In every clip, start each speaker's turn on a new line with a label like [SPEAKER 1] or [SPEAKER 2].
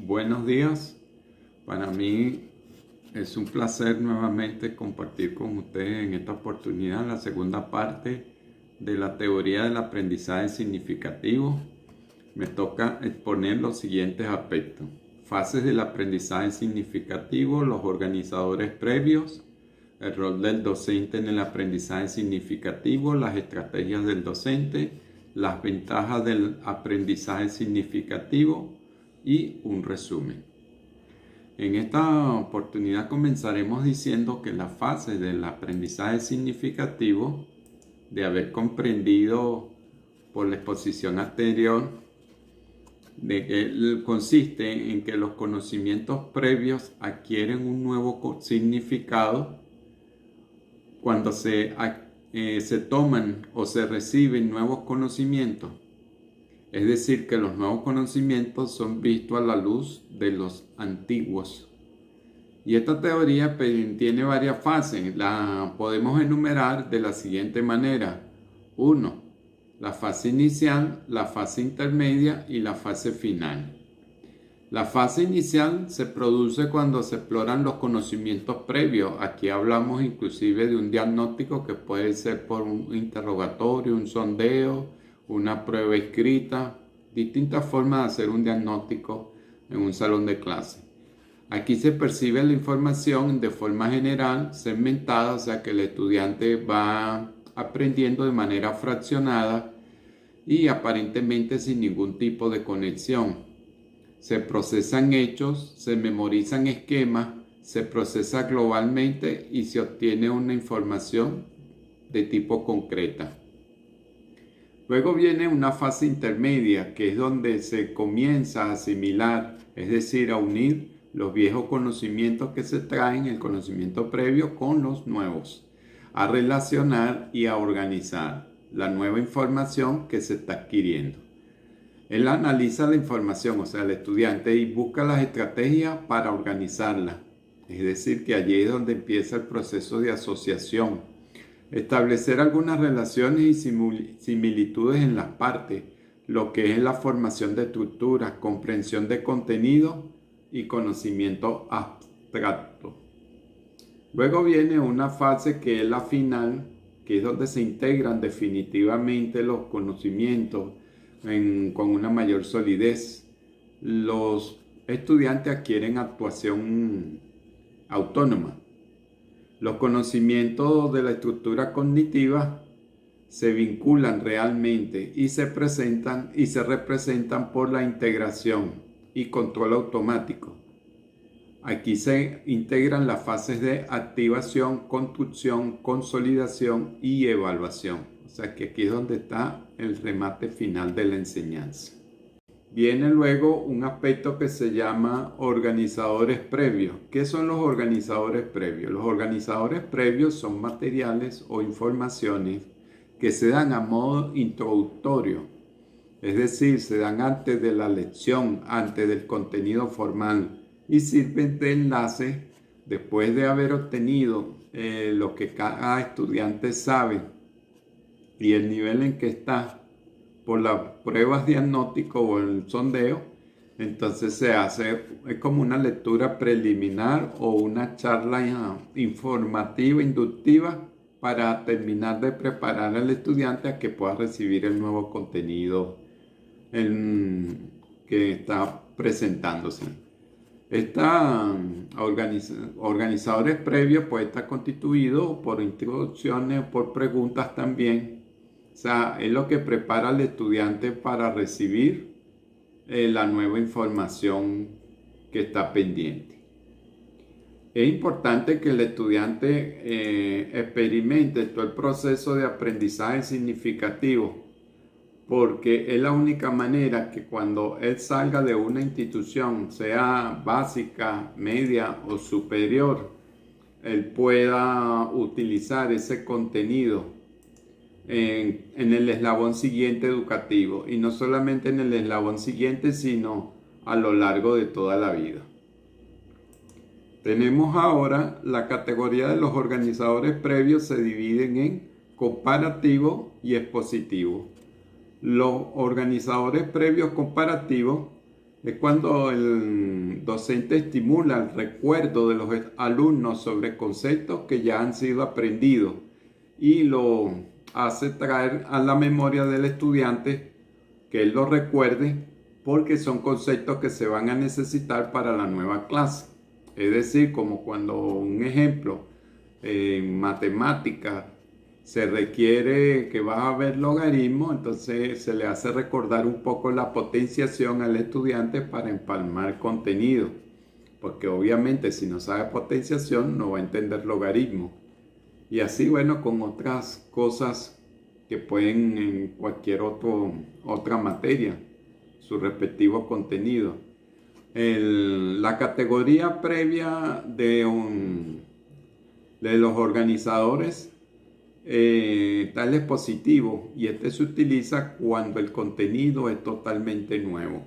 [SPEAKER 1] Buenos días. Para mí es un placer nuevamente compartir con ustedes en esta oportunidad la segunda parte de la teoría del aprendizaje significativo. Me toca exponer los siguientes aspectos: fases del aprendizaje significativo, los organizadores previos, el rol del docente en el aprendizaje significativo, las estrategias del docente, las ventajas del aprendizaje significativo y un resumen. En esta oportunidad comenzaremos diciendo que la fase del aprendizaje significativo, de haber comprendido por la exposición anterior, de que consiste en que los conocimientos previos adquieren un nuevo significado cuando se toman o se reciben nuevos conocimientos. Es decir, que los nuevos conocimientos son vistos a la luz de los antiguos. Y esta teoría tiene varias fases. La podemos enumerar de la siguiente manera: 1. La fase inicial, la fase intermedia y la fase final. La fase inicial se produce cuando se exploran los conocimientos previos. Aquí hablamos inclusive de un diagnóstico que puede ser por un interrogatorio, un sondeo, una prueba escrita, distintas formas de hacer un diagnóstico en un salón de clase. Aquí se percibe la información de forma general, segmentada, o sea que el estudiante va aprendiendo de manera fraccionada y aparentemente sin ningún tipo de conexión. Se procesan hechos, se memorizan esquemas, se procesa globalmente y se obtiene una información de tipo concreta. Luego viene una fase intermedia, que es donde se comienza a asimilar, es decir, a unir los viejos conocimientos que se traen, el conocimiento previo, con los nuevos, a relacionar y a organizar la nueva información que se está adquiriendo. Él analiza la información, o sea, el estudiante, y busca las estrategias para organizarla. Es decir, que allí es donde empieza el proceso de asociación. Establecer algunas relaciones y similitudes en las partes, lo que es la formación de estructuras, comprensión de contenido y conocimiento abstracto. Luego viene una fase que es la final, que es donde se integran definitivamente los conocimientos con una mayor solidez. Los estudiantes adquieren actuación autónoma. Los conocimientos de la estructura cognitiva se vinculan realmente y se representan por la integración y control automático. Aquí se integran las fases de activación, construcción, consolidación y evaluación. O sea que aquí es donde está el remate final de la enseñanza. Viene luego un aspecto que se llama organizadores previos. ¿Qué son los organizadores previos? Los organizadores previos son materiales o informaciones que se dan a modo introductorio. Es decir, se dan antes de la lección, antes del contenido formal, y sirven de enlace después de haber obtenido lo que cada estudiante sabe y el nivel en que está por las pruebas diagnósticas o el sondeo. Entonces es como una lectura preliminar o una charla informativa, inductiva, para terminar de preparar al estudiante a que pueda recibir el nuevo contenido que está presentándose. Organizadores previos puede estar constituido por introducciones, por preguntas también. O sea, es lo que prepara al estudiante para recibir la nueva información que está pendiente. Es importante que el estudiante experimente todo el proceso de aprendizaje significativo, porque es la única manera que cuando él salga de una institución, sea básica, media o superior, él pueda utilizar ese contenido en el eslabón siguiente educativo, y no solamente en el eslabón siguiente, sino a lo largo de toda la vida. Tenemos ahora la categoría de los organizadores previos. Se dividen en comparativo y expositivo. Los organizadores previos comparativos Es cuando el docente estimula el recuerdo de los alumnos sobre conceptos que ya han sido aprendidos y lo hace traer a la memoria del estudiante que él lo recuerde porque son conceptos que se van a necesitar para la nueva clase. Es decir, como cuando un ejemplo en matemáticas se requiere que vas a ver logaritmos, entonces se le hace recordar un poco la potenciación al estudiante para empalmar contenido, porque obviamente si no sabe potenciación no va a entender logaritmo. Y así, bueno, con otras cosas que pueden en cualquier otra materia, su respectivo contenido. La categoría previa de los organizadores tal es positivo, y este se utiliza cuando el contenido es totalmente nuevo.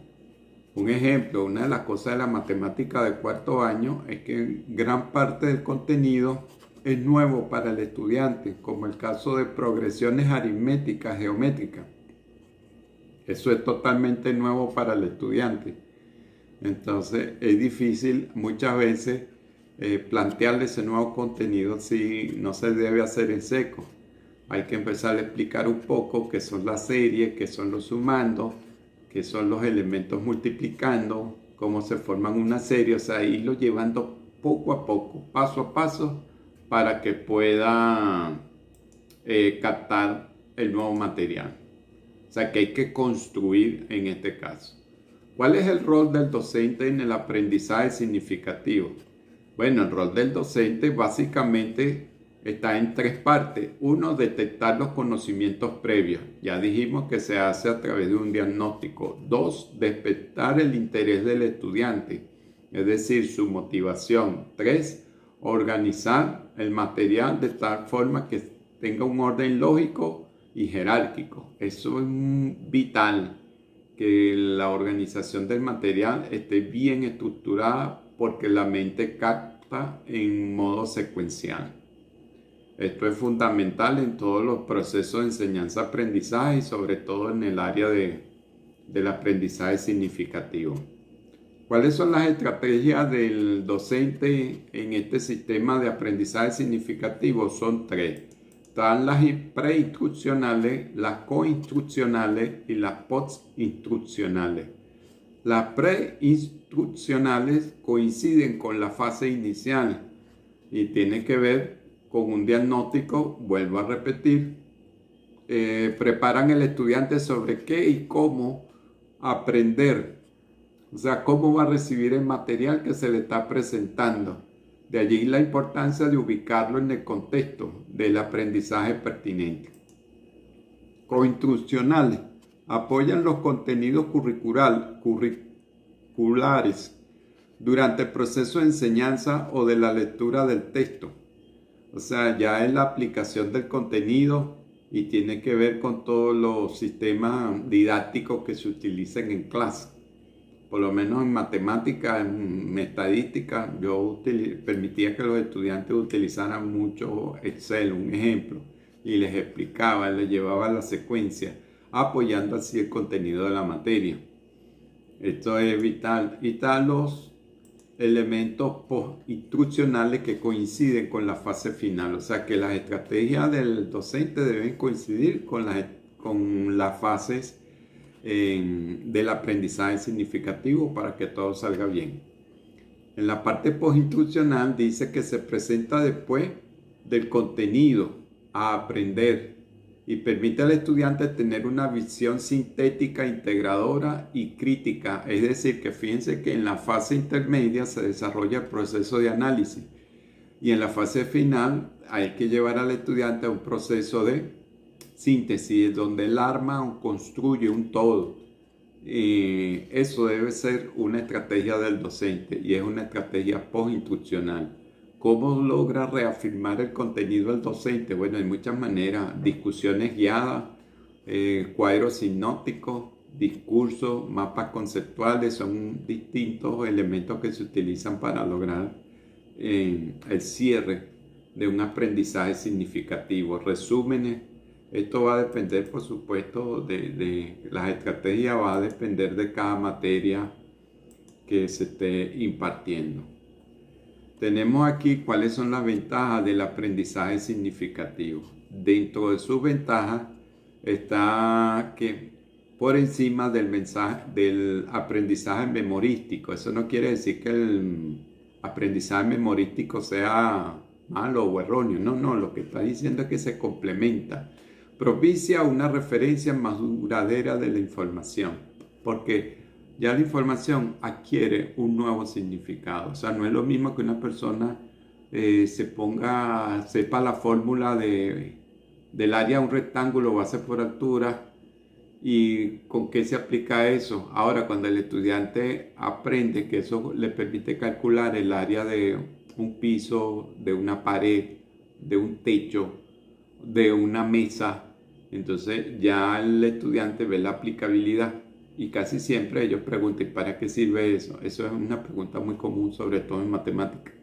[SPEAKER 1] Un ejemplo, una de las cosas de la matemática de cuarto año es que gran parte del contenido es nuevo para el estudiante, como el caso de progresiones aritméticas geométricas. Eso es totalmente nuevo para el estudiante. Entonces es difícil muchas veces plantearle ese nuevo contenido si no se debe hacer en seco. Hay que empezar a explicar un poco qué son las series, qué son los sumandos, qué son los elementos multiplicando, cómo se forman una serie, o sea, irlo llevando poco a poco, paso a paso, para que pueda captar el nuevo material. O sea, que hay que construir en este caso. ¿Cuál es el rol del docente en el aprendizaje significativo? Bueno, el rol del docente básicamente está en tres partes. Uno, detectar los conocimientos previos. Ya dijimos que se hace a través de un diagnóstico. Dos, despertar el interés del estudiante, es decir, su motivación. Tres, organizar el material de tal forma que tenga un orden lógico y jerárquico. Eso es vital, que la organización del material esté bien estructurada, porque la mente capta en modo secuencial. Esto es fundamental en todos los procesos de enseñanza-aprendizaje y sobre todo en el área del aprendizaje significativo. ¿Cuáles son las estrategias del docente en este sistema de aprendizaje significativo? Son tres. Están las preinstruccionales, las coinstruccionales y las postinstruccionales. Las preinstruccionales coinciden con la fase inicial y tienen que ver con un diagnóstico, vuelvo a repetir, preparan al estudiante sobre qué y cómo aprender, o sea, cómo va a recibir el material que se le está presentando. De allí la importancia de ubicarlo en el contexto del aprendizaje pertinente. Coinstruccionales apoyan los contenidos curriculares durante el proceso de enseñanza o de la lectura del texto. O sea, ya es la aplicación del contenido y tiene que ver con todos los sistemas didácticos que se utilizan en clase. Por lo menos en matemática, en estadística, yo permitía que los estudiantes utilizaran mucho Excel, un ejemplo, y les explicaba, les llevaba la secuencia, apoyando así el contenido de la materia. Esto es vital. Y están los elementos postinstruccionales que coinciden con la fase final. O sea que las estrategias del docente deben coincidir con las fases del aprendizaje significativo para que todo salga bien. En la parte postinstruccional dice que se presenta después del contenido a aprender y permite al estudiante tener una visión sintética, integradora y crítica. Es decir, que fíjense que en la fase intermedia se desarrolla el proceso de análisis y en la fase final hay que llevar al estudiante a un proceso de síntesis, donde él arma o construye un todo. Eso debe ser una estrategia del docente y es una estrategia postinstruccional. ¿Cómo logra reafirmar el contenido del docente? Bueno, hay muchas maneras: discusiones guiadas, cuadros sinópticos, discursos, mapas conceptuales. Son distintos elementos que se utilizan para lograr el cierre de un aprendizaje significativo. Resúmenes. Esto va a depender, por supuesto, de las estrategias, va a depender de cada materia que se esté impartiendo. Tenemos aquí cuáles son las ventajas del aprendizaje significativo. Dentro de sus ventajas está que por encima del aprendizaje memorístico. Eso no quiere decir que el aprendizaje memorístico sea malo o erróneo. No, lo que está diciendo es que se complementa. Propicia una referencia más duradera de la información, porque ya la información adquiere un nuevo significado. O sea, no es lo mismo que una persona sepa la fórmula del área de un rectángulo base por altura y con qué se aplica eso. Ahora, cuando el estudiante aprende que eso le permite calcular el área de un piso, de una pared, de un techo, de una mesa, entonces ya el estudiante ve la aplicabilidad. Y casi siempre ellos preguntan, ¿para qué sirve eso? Eso es una pregunta muy común, sobre todo en matemáticas.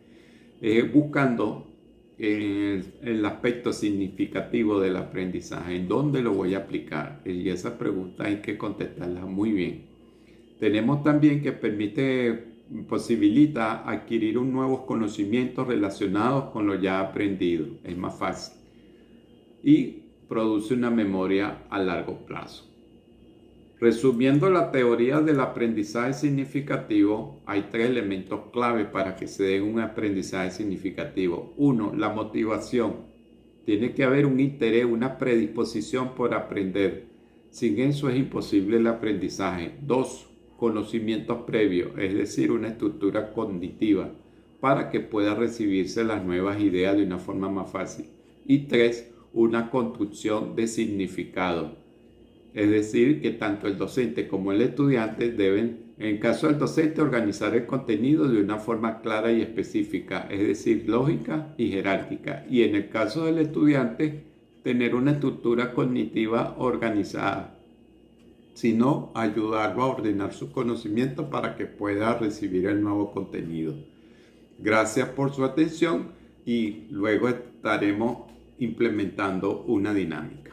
[SPEAKER 1] Buscando el aspecto significativo del aprendizaje, ¿en dónde lo voy a aplicar? Y esa pregunta hay que contestarla muy bien. Tenemos también que posibilita adquirir nuevos conocimientos relacionados con lo ya aprendido. Es más fácil. Y produce una memoria a largo plazo. Resumiendo la teoría del aprendizaje significativo, hay 3 elementos clave para que se dé un aprendizaje significativo. 1, la motivación. Tiene que haber un interés, una predisposición por aprender. Sin eso es imposible el aprendizaje. 2, conocimientos previos, es decir, una estructura cognitiva para que pueda recibirse las nuevas ideas de una forma más fácil. Y 3, una construcción de significado. Es decir, que tanto el docente como el estudiante deben, en caso del docente, organizar el contenido de una forma clara y específica, es decir, lógica y jerárquica. Y en el caso del estudiante, tener una estructura cognitiva organizada, sino ayudarlo a ordenar sus conocimientos para que pueda recibir el nuevo contenido. Gracias por su atención y luego estaremos implementando una dinámica.